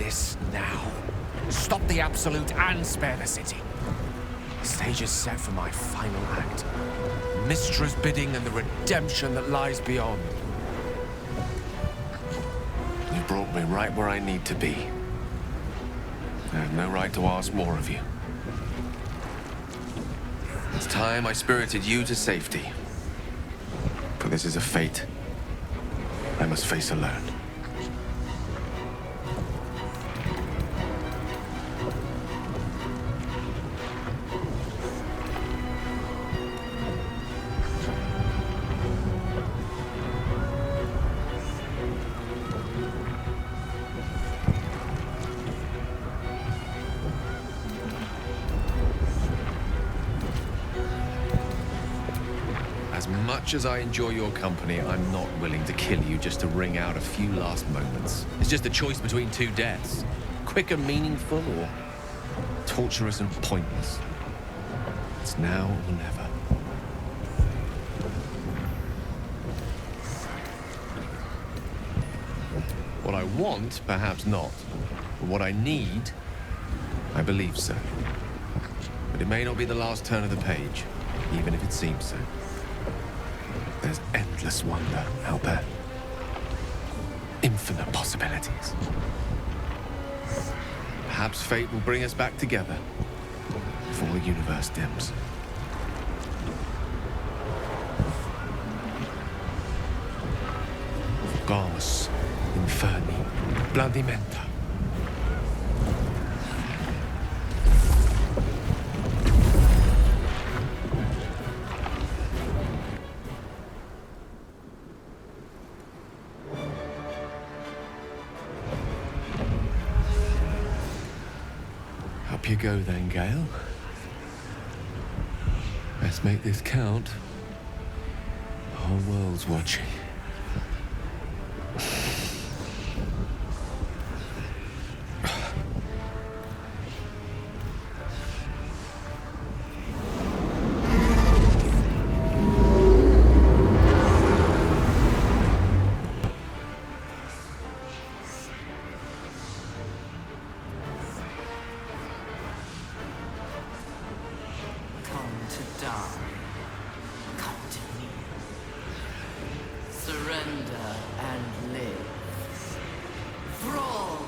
this now. Stop the Absolute and spare the city. The stage is set for my final act. Mistra's bidding and the redemption that lies beyond. You brought me right where I need to be. I have no right to ask more of you. It's time I spirited you to safety. For this is a fate I must face alone. As much as I enjoy your company, I'm not willing to kill you just to wring out a few last moments. It's just a choice between two deaths. Quick and meaningful, or torturous and pointless. It's now or never. What I want, perhaps not. But what I need, I believe so. But it may not be the last turn of the page, even if it seems so. There's endless wonder out there. Infinite possibilities. Perhaps fate will bring us back together before the universe dims. Vulgamus Inferni Blandimenta. Up you go then, Gale. Let's make this count. The whole world's watching. Surrender and live. Thrall!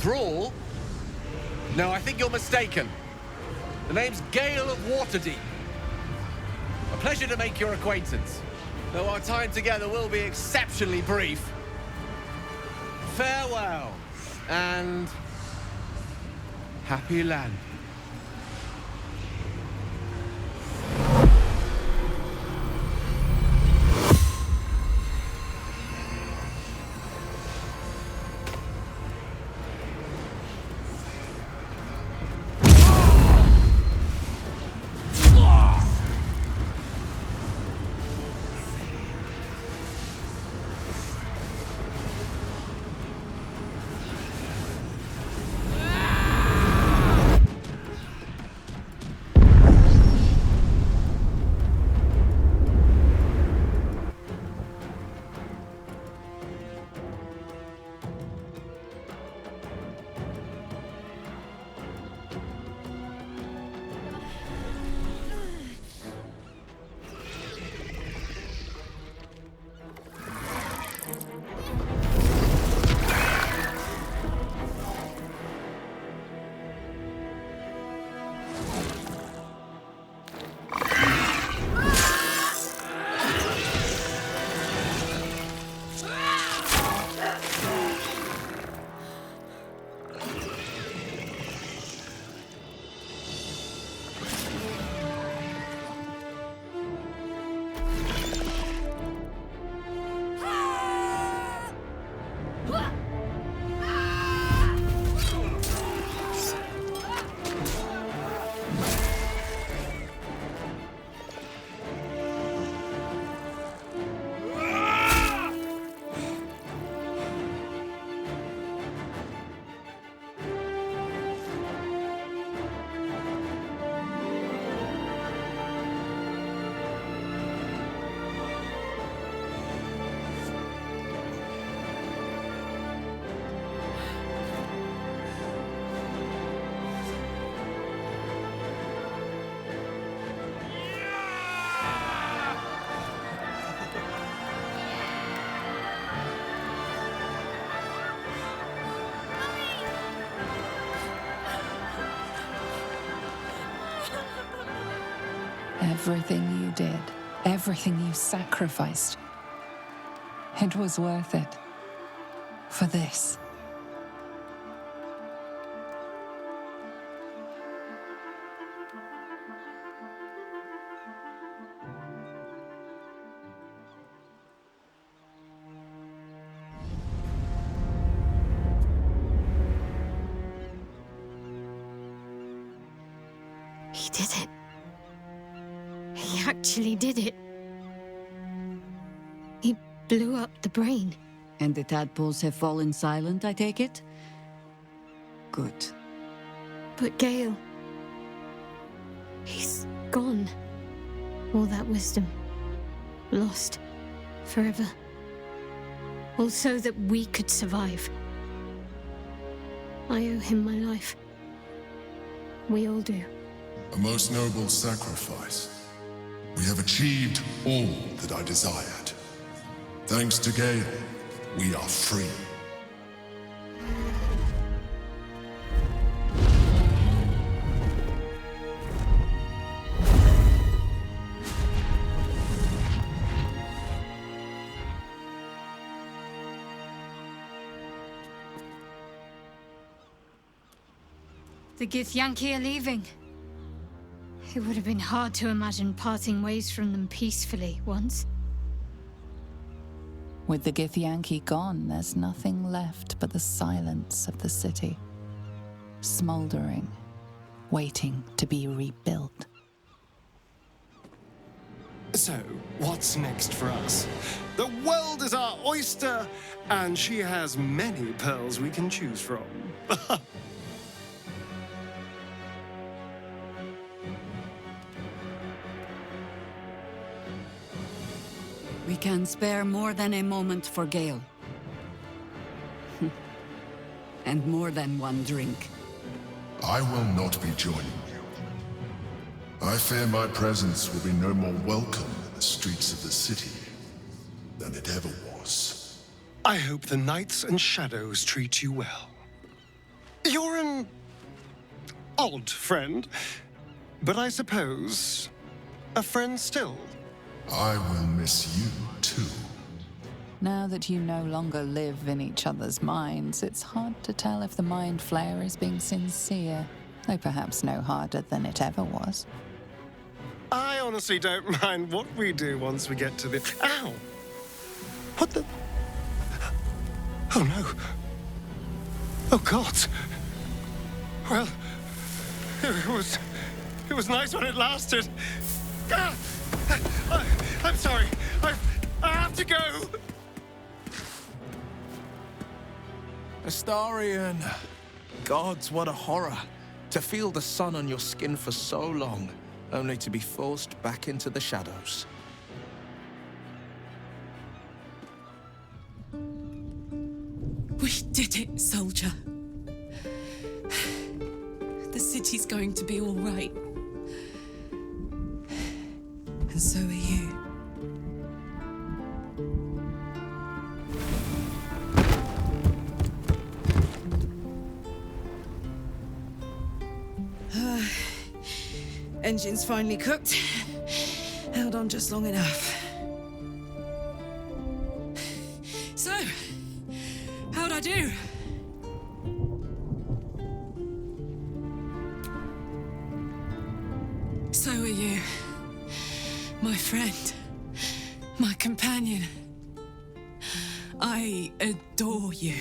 Thrall? No, I think you're mistaken. The name's Gale of Waterdeep. A pleasure to make your acquaintance, though our time together will be exceptionally brief. Farewell, and happy land. Everything you did, everything you sacrificed, it was worth it. For this. He did it. He actually did it. He blew up the brain. And the tadpoles have fallen silent, I take it? Good. But Gale... he's gone. All that wisdom. Lost. Forever. All so that we could survive. I owe him my life. We all do. A most noble sacrifice. We have achieved all that I desired. Thanks to Gale, we are free. The Githyanki are leaving. It would have been hard to imagine parting ways from them peacefully once. With the Githyanki gone, there's nothing left but the silence of the city. Smoldering, waiting to be rebuilt. So, what's next for us? The world is our oyster, and she has many pearls we can choose from. We can spare more than a moment for Gale. And more than one drink. I will not be joining you. I fear my presence will be no more welcome in the streets of the city than it ever was. I hope the Knights and Shadows treat you well. You're an odd friend, but I suppose a friend still. I will miss you, too. Now that you no longer live in each other's minds, it's hard to tell if the Mind Flayer is being sincere, though perhaps no harder than it ever was. I honestly don't mind what we do once we get to the... Ow! What the... Oh, no. Oh, God. Well, it was nice when it lasted. Ah! I'm sorry. I have to go. Astarion. Gods, what a horror. To feel the sun on your skin for so long, only to be forced back into the shadows. We did it, soldier. The city's going to be all right. And so are you. Engine's finally cooked. Held on just long enough. So, how'd I do? So are you. My friend. My companion. I adore you.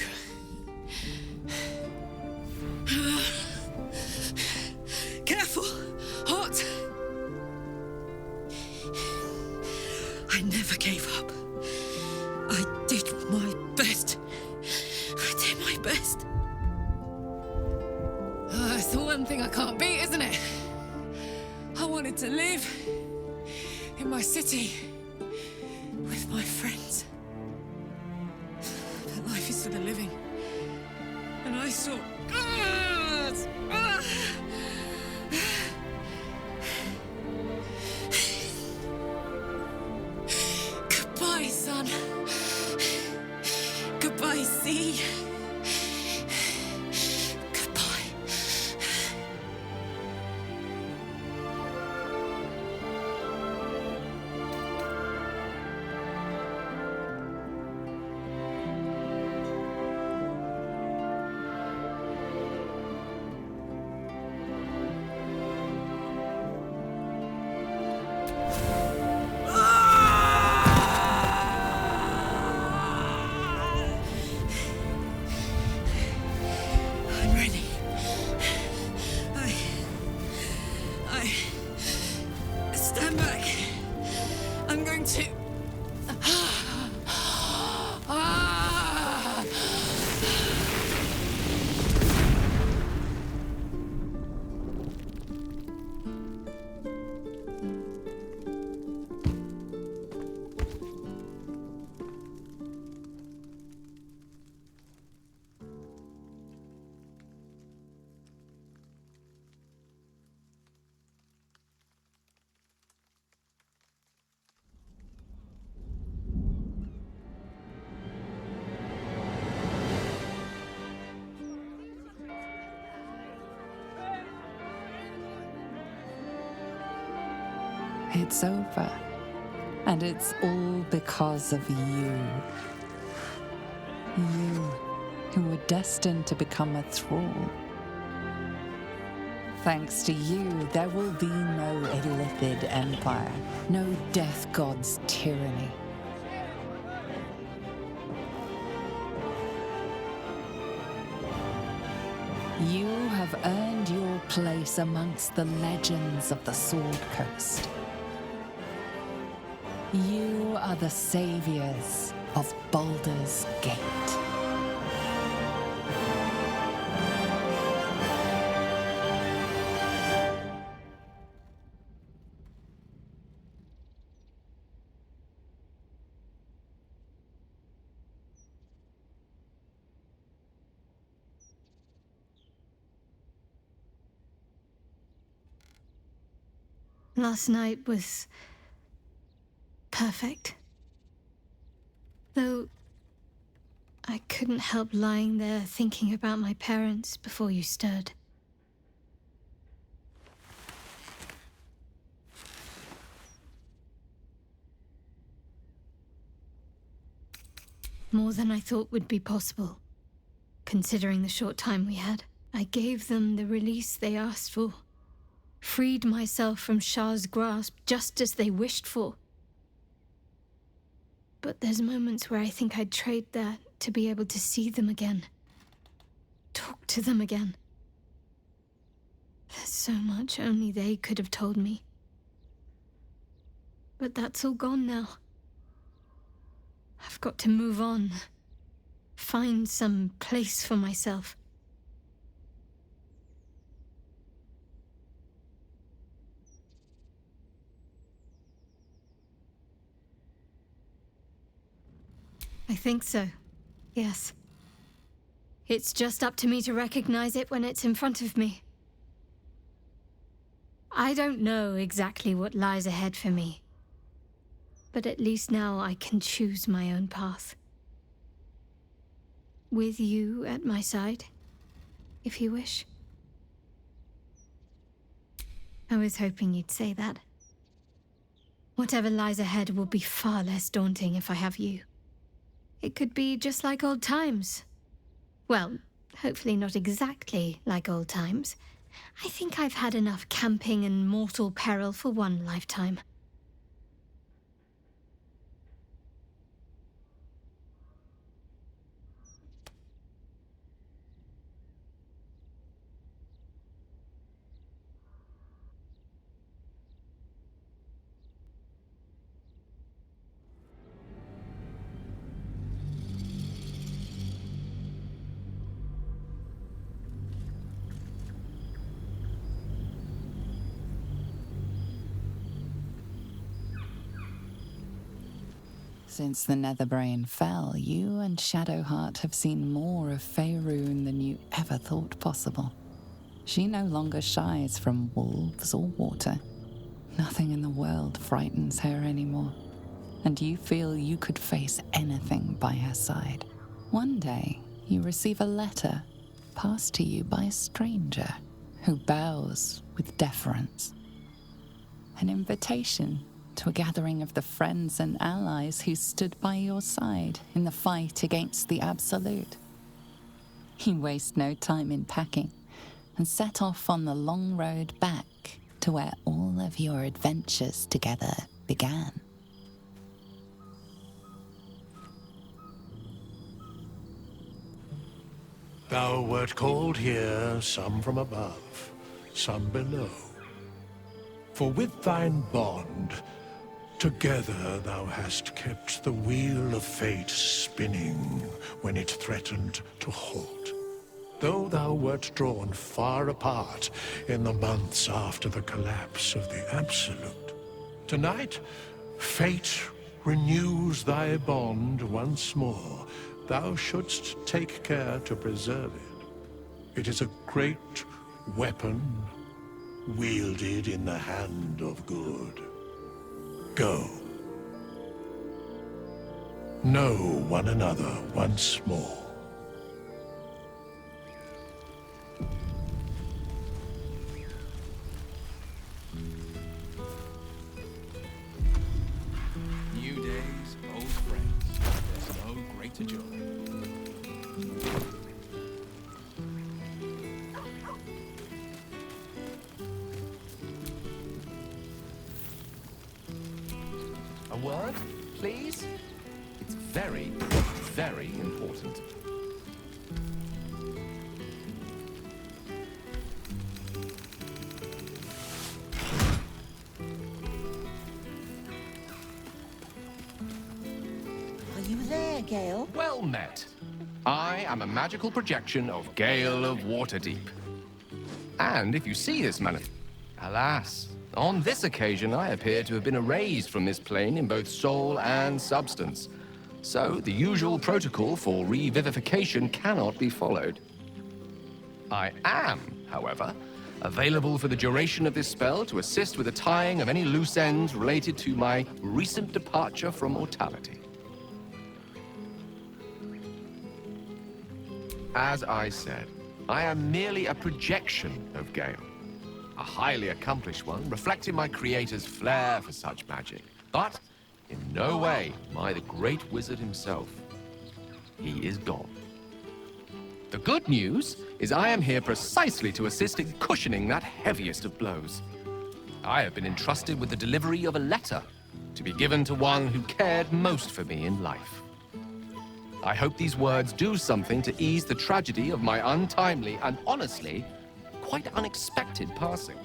Careful! Hot! I never gave up. I did my best. I did my best. It's the one thing I can't beat, isn't it? I wanted to live in my city with my friends. But life is for the living. And I saw... Goodbye, sun. Goodbye, sea. Goodbye. It's over. And it's all because of you. You, who were destined to become a thrall. Thanks to you, there will be no Illithid Empire, no Death God's tyranny. You have earned your place amongst the legends of the Sword Coast. You are the saviors of Baldur's Gate. Last night was perfect. Though I couldn't help lying there thinking about my parents before you stirred. More than I thought would be possible, considering the short time we had. I gave them the release they asked for. Freed myself from Shah's grasp just as they wished for. But there's moments where I think I'd trade that to be able to see them again. Talk to them again. There's so much only they could have told me. But that's all gone now. I've got to move on. Find some place for myself. I think so, yes. It's just up to me to recognize it when it's in front of me. I don't know exactly what lies ahead for me, but at least now I can choose my own path. With you at my side, if you wish. I was hoping you'd say that. Whatever lies ahead will be far less daunting if I have you. It could be just like old times. Well, hopefully not exactly like old times. I think I've had enough camping and mortal peril for one lifetime. Since the Netherbrain fell, you and Shadowheart have seen more of Faerun than you ever thought possible. She no longer shies from wolves or water. Nothing in the world frightens her anymore, and you feel you could face anything by her side. One day, you receive a letter passed to you by a stranger who bows with deference. An invitation to a gathering of the friends and allies who stood by your side in the fight against the Absolute. You waste no time in packing and set off on the long road back to where all of your adventures together began. Thou wert called here, some from above, some below. For with thine bond, together thou hast kept the wheel of fate spinning when it threatened to halt. Though thou wert drawn far apart in the months after the collapse of the Absolute, tonight, fate renews thy bond once more. Thou shouldst take care to preserve it. It is a great weapon wielded in the hand of good. Go. Know one another once more. to join. A word, please? It's very, very important. Are you there, Gale? Well met. I am a magical projection of Gale of Waterdeep. And if you see this alas, on this occasion I appear to have been erased from this plane in both soul and substance. So the usual protocol for revivification cannot be followed. I am, however, available for the duration of this spell to assist with the tying of any loose ends related to my recent departure from mortality. As I said, I am merely a projection of Gale. A highly accomplished one, reflecting my creator's flair for such magic. But in no way am I the great wizard himself. He is gone. The good news is I am here precisely to assist in cushioning that heaviest of blows. I have been entrusted with the delivery of a letter to be given to one who cared most for me in life. I hope these words do something to ease the tragedy of my untimely and honestly, quite unexpected passing.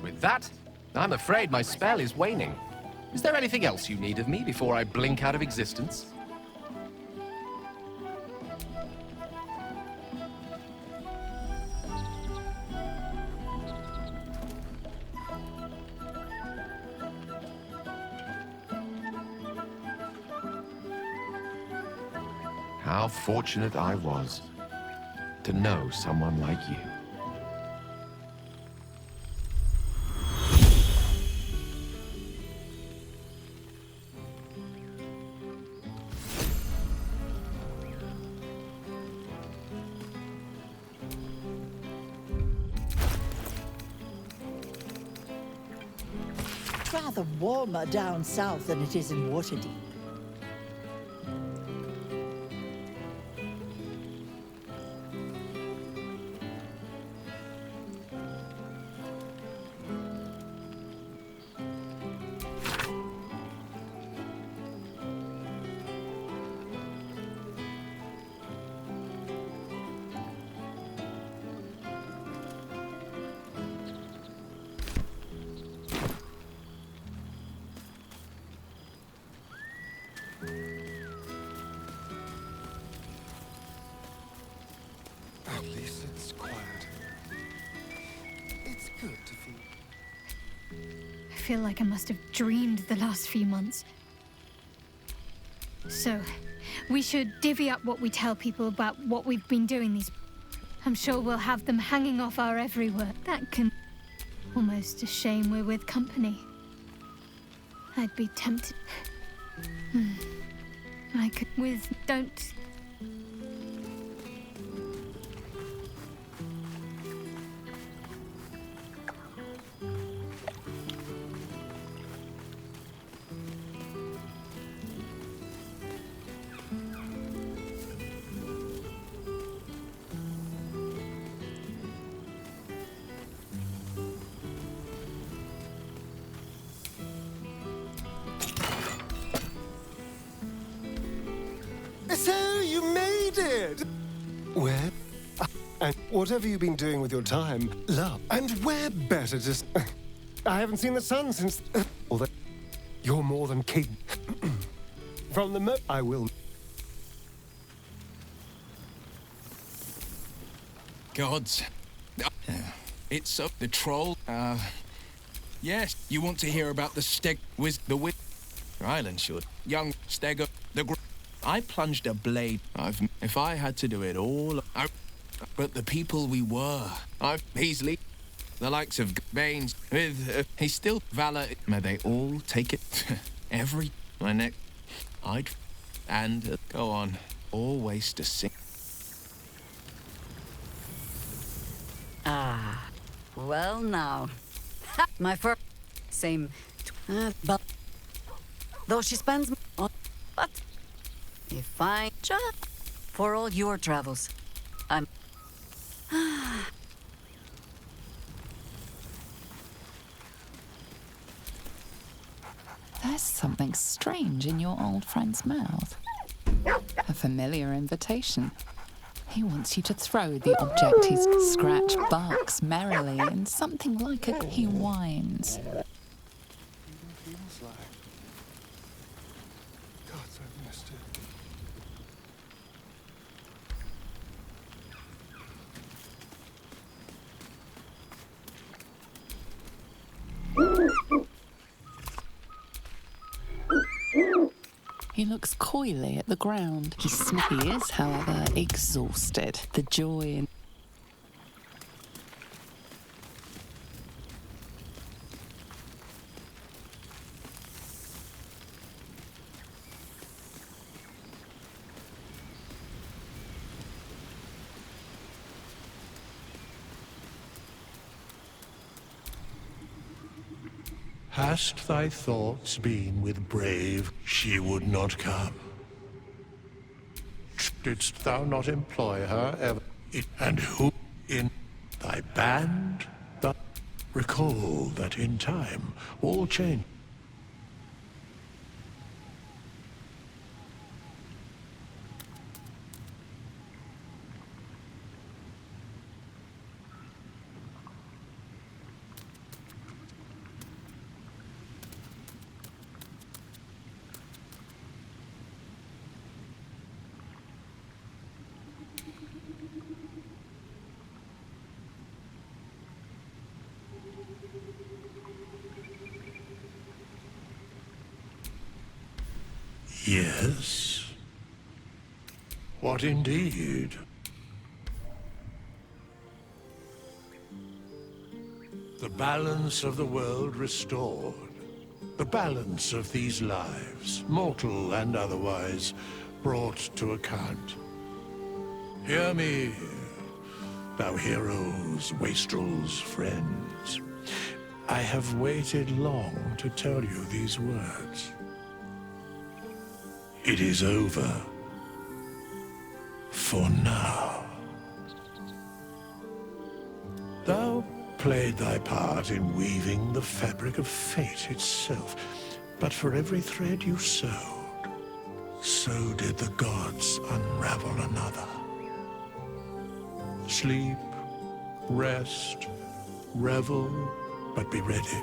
With that, I'm afraid my spell is waning. Is there anything else you need of me before I blink out of existence? How fortunate I was to know someone like you. It's rather warmer down south than it is in Waterdeep. At least it's quiet. It's good to feel. I feel like I must have dreamed the last few months. So, we should divvy up what we tell people about what we've been doing these... I'm sure we'll have them hanging off our every word. That can... Almost a shame we're with company. I'd be tempted... I could... Don't... So you made it! Where? And whatever you've been doing with your time, love. And where better to... I haven't seen the sun since... Although you're more than capable. From the I will... Gods. It's so... The troll... Yes, you want to hear about the steg... With the wit... Island should. Young steg... The... I plunged a blade. If I had to do it all... But the people we were... Easily... The likes of Baines... With... he's still valor... May they all take it... Every... My neck... I'd... And... go on. Always to sing. Ah, well now. Ha, my first same, but though she spends on, but if I just for all your travels, I'm. There's something strange in your old friend's mouth. A familiar invitation. He wants you to throw the object he's scratch barks merrily and something like he whines. Feels like. God, I've missed it. He looks coyly at the ground. He is, however, exhausted. The joy in Hast thy thoughts been with brave? She would not come. Didst thou not employ her ever? And who in thy band? But recall that in time all change. Yes. What indeed? The balance of the world restored. The balance of these lives, mortal and otherwise, brought to account. Hear me, thou heroes, wastrels, friends. I have waited long to tell you these words. It is over. For now. Thou played thy part in weaving the fabric of fate itself, but for every thread you sewed, so did the gods unravel another. Sleep, rest, revel, but be ready,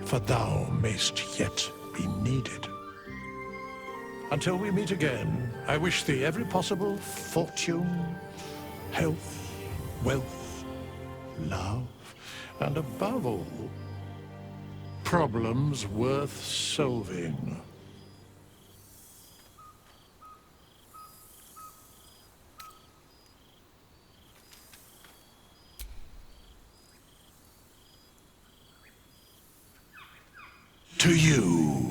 for thou mayst yet be needed. Until we meet again, I wish thee every possible fortune, health, wealth, love, and above all, problems worth solving. To you.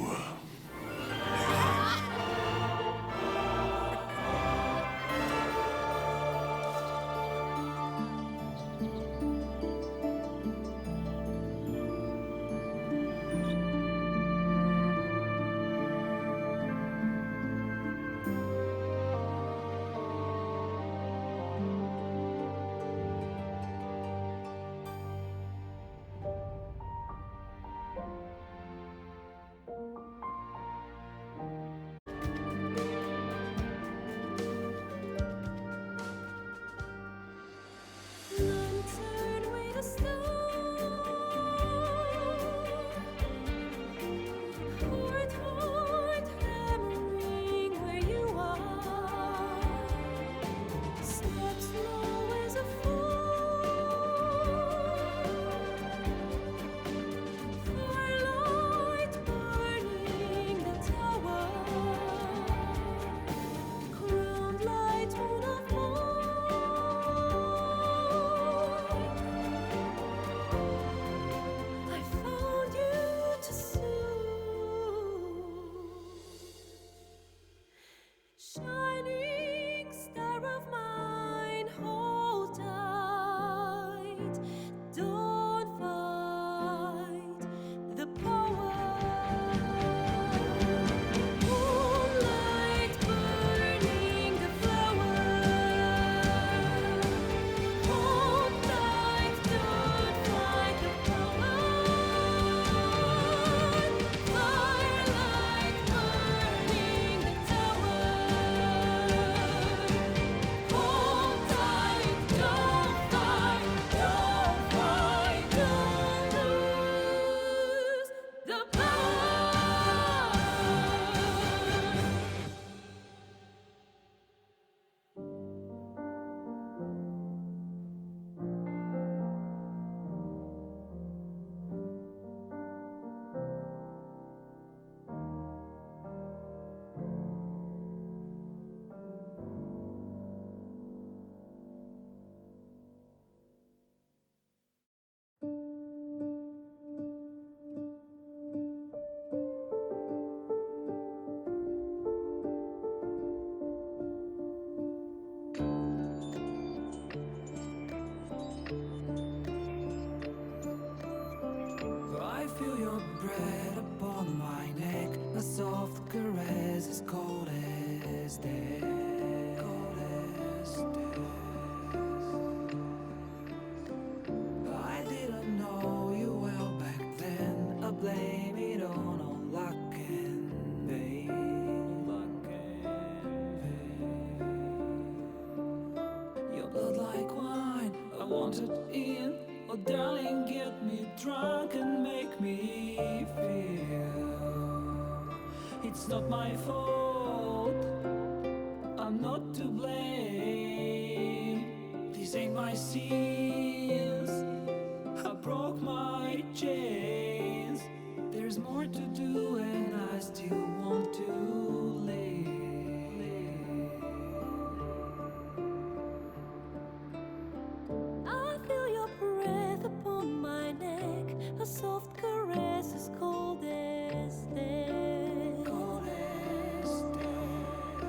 Oh, darling, get me drunk and make me feel it's not my fault. I'm not to blame. These ain't my sins. I broke my chains. There's more to do, and I still want to live. I feel your breath upon my neck, a soft caress as cold as death. Cold as death.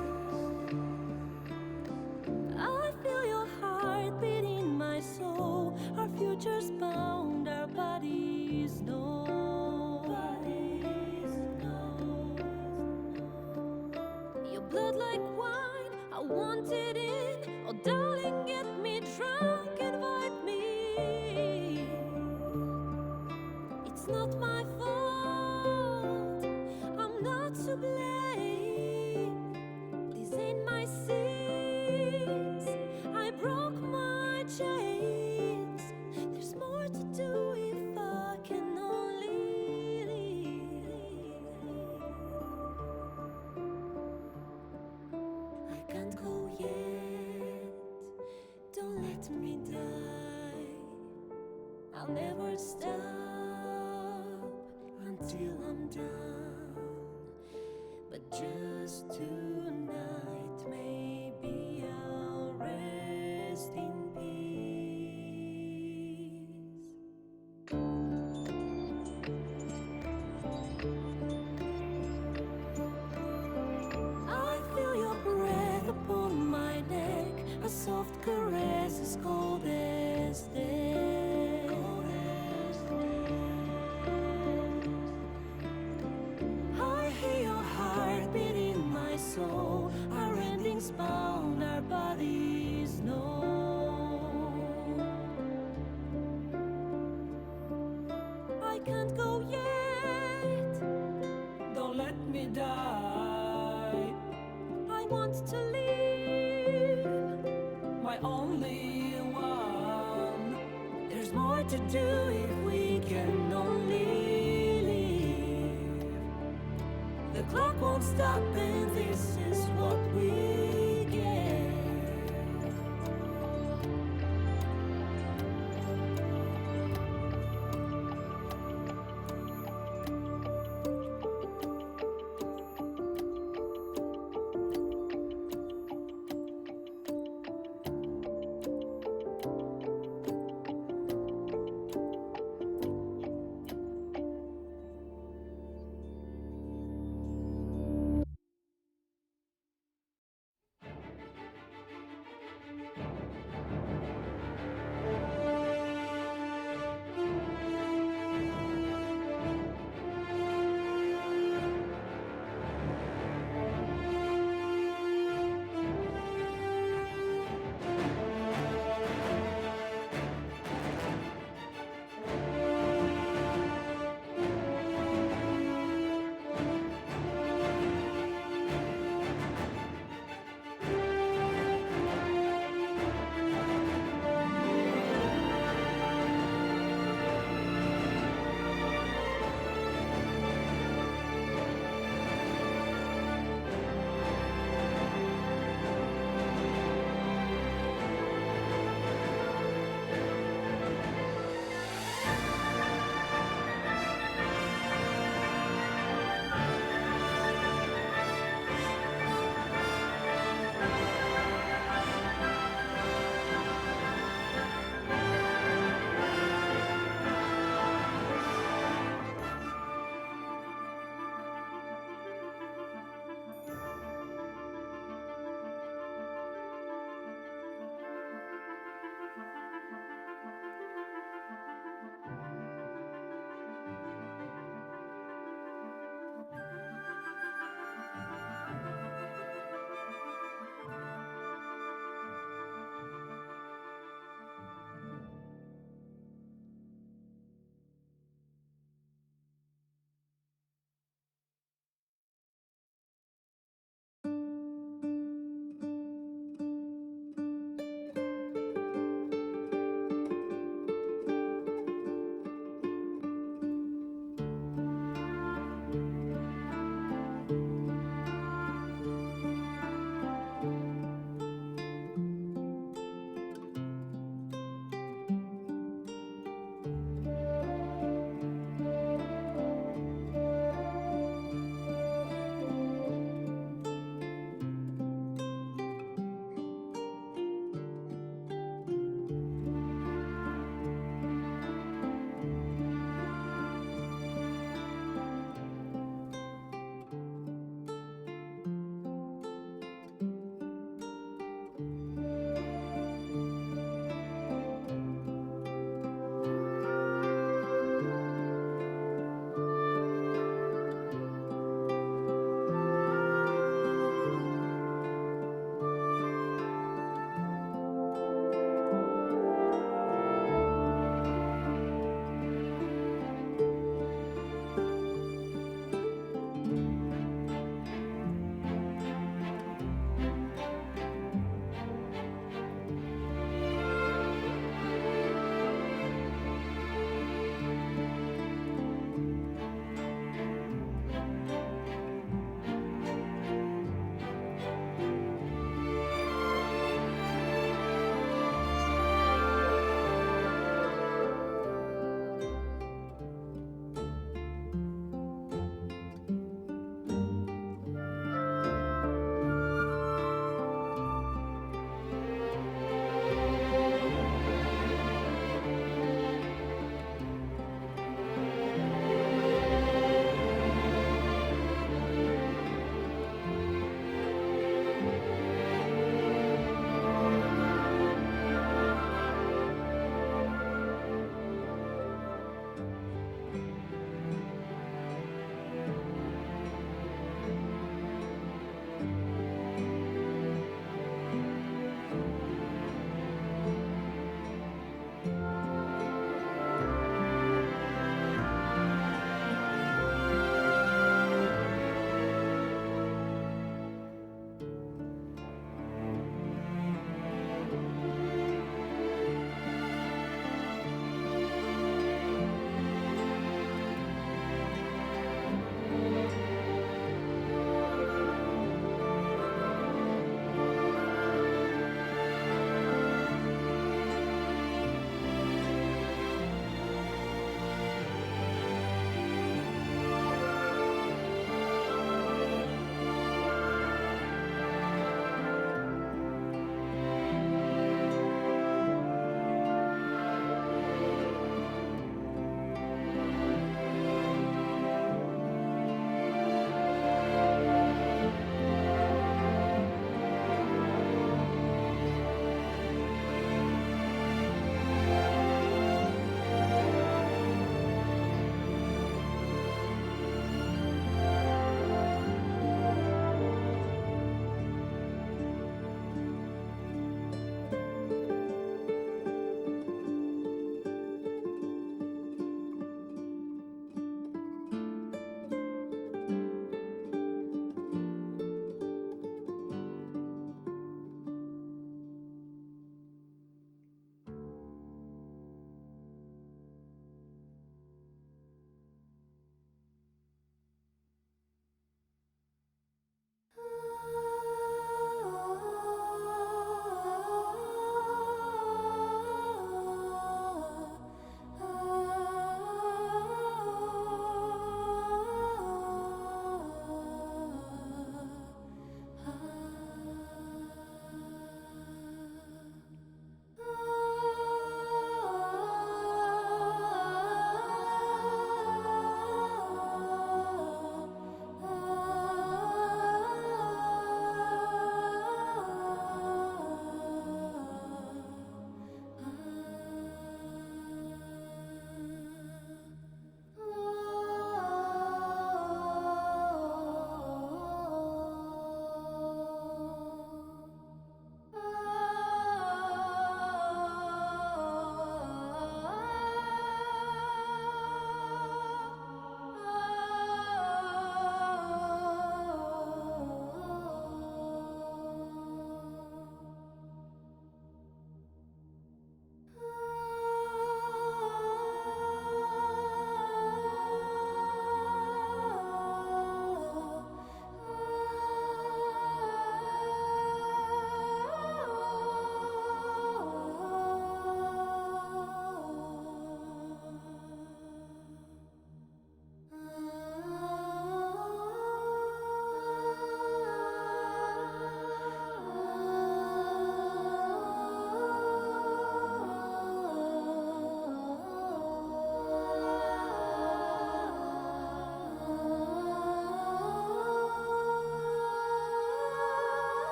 I feel your heart beat in my soul. Our futures bound, our bodies know. Your blood like wine, I want it in. Oh, darling, get me drunk, invite me. It's not my fault, I'm not to blame. These ain't my sins, I broke my chains. There's more to do if I can only leave. I can't go yet, don't let me die. I'll never stop until I'm done. But just tonight, maybe I'll rest in peace. I feel your breath upon my neck, a soft caress as cold as death. Cold as death. I hear your heart beat in my soul. Our endings bound, our bodies know. I can't go yet, Don't let me die. I want to live. My only one. There's more to do if we can only live. The clock won't stop, and this is what we